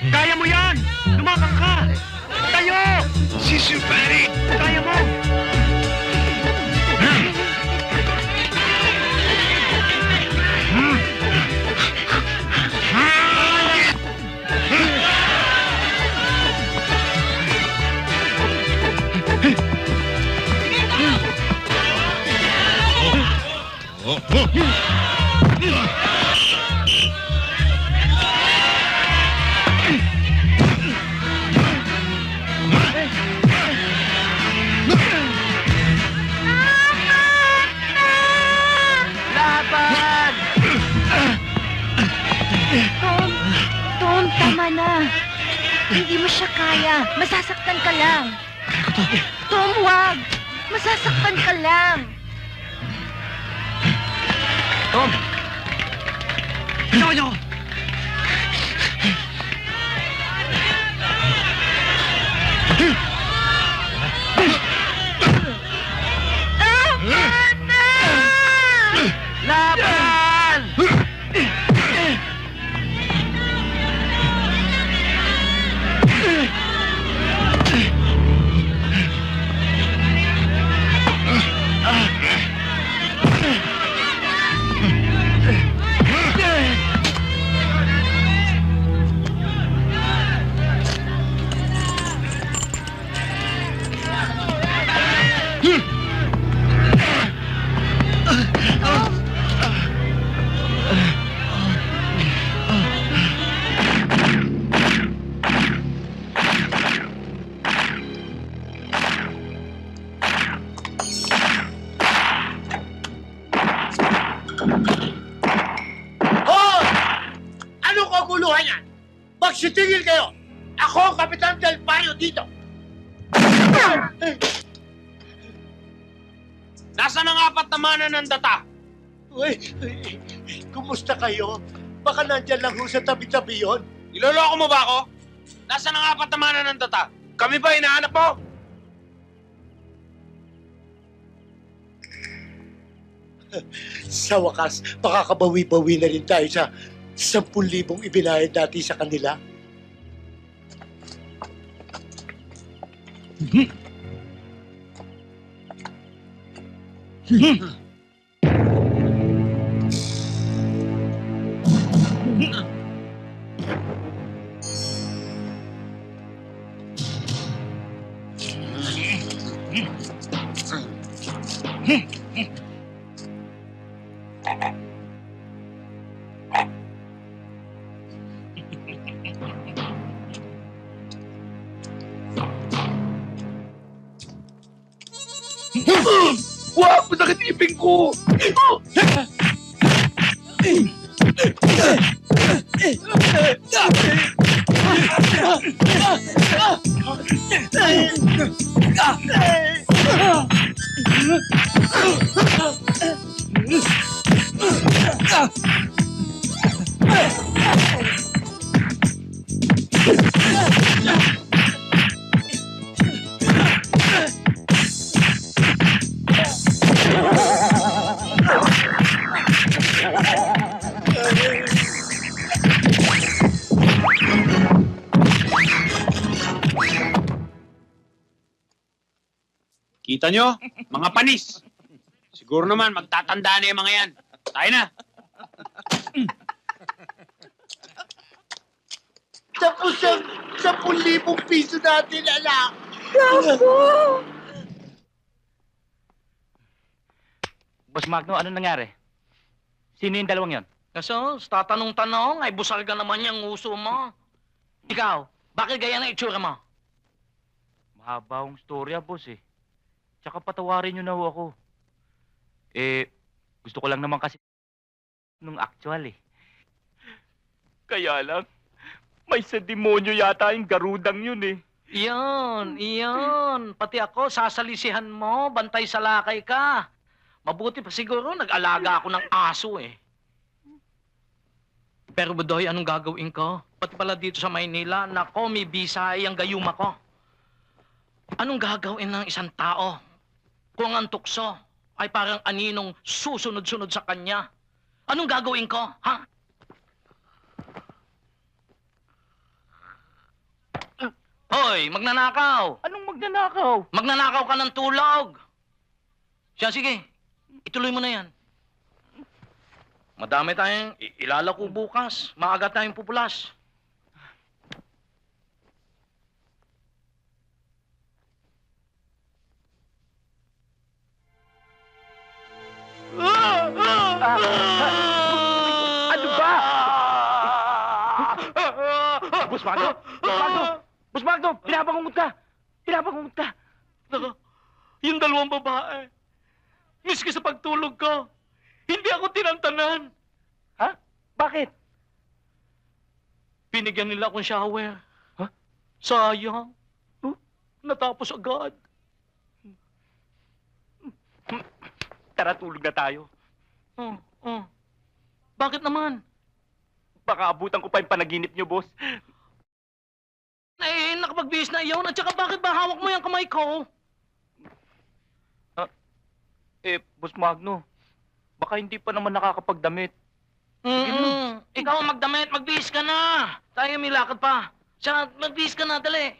Kaya mo yan! Lumakang ka! Tayo! Sister Patty! Kaya mo! Laban! Tom, tama na. Hindi mo siya kaya. Masasaktan ka lang. Tom, wag. Masasaktan ka lang. Tom! Bitawan niyo ako! Laban! Kaguluhan yan! Magsitigil kayo! Ako ang Kapitan Del Barrio dito! Nasaan ang apat na mana ng data? Uy, kumusta kayo? Baka nandyan lang ho sa tabi-tabi yun. Niloloko mo ba ako? Nasaan ang apat na mana ng data? Kami ba hinahanap mo? Sa wakas, makakabawi-bawi na rin tayo sa 10,000 ibinayad natin sa kanila. Wag! Masakit ipin ko! Kita nyo? Mga panis. Siguro naman, magtatanda na yung mga yan. Tayo na. Tapos ang 10,000 piso natin, anak. Boss Magno, ano nangyari? Sino yung dalawang yon? Kaso, tatanong-tanong, ay busal ka naman yung uso mo. Ikaw, bakit gaya na itsura mo? Mahaba ang storya, boss eh. Tsaka patawarin niyo na ho ako. Gusto ko lang naman kasi nung actual eh. Kaya lang, may sa demonyo yata yung garudang yun eh. Iyon. Pati ako, sasalisihan mo, bantay sa lakay ka. Mabuti pa siguro, nag-alaga ako ng aso eh. Pero Budoy, anong gagawin ko? Pati pala dito sa Maynila, nako, may bisay ang gayuma ko. Anong gagawin ng isang tao kung ang tukso ay parang aninong susunod-sunod sa kanya? Anong gagawin ko, ha? Hoy, magnanakaw! Anong magnanakaw? Magnanakaw ka ng tulog! Siya, sige. Ituloy mo na yan. Madami tayong ilalako bukas. Maaga tayong pupulas. Ano ba? Boss Magno! Boss Magno! Boss Magno! Pinapangungot ka! Pinapangungot ka! Naka, yung dalawang babae. Miski sa pagtulog ko, hindi ako tinantanan. Ha? Bakit? Binigyan nila akong shower. Ha? Sayang. Natapos agad. Tara, tulog na tayo. Bakit naman? Baka abutan ko pa yung panaginip niyo, boss. Eh, nakapagbihis na iyon. At saka bakit ba hawak mo yung kamay ko? Boss Magno, baka hindi pa naman nakakapagdamit. Ikaw ang magdamit, magbihis ka na. Tayo may lakad pa. Siya, magbihis ka na, dali.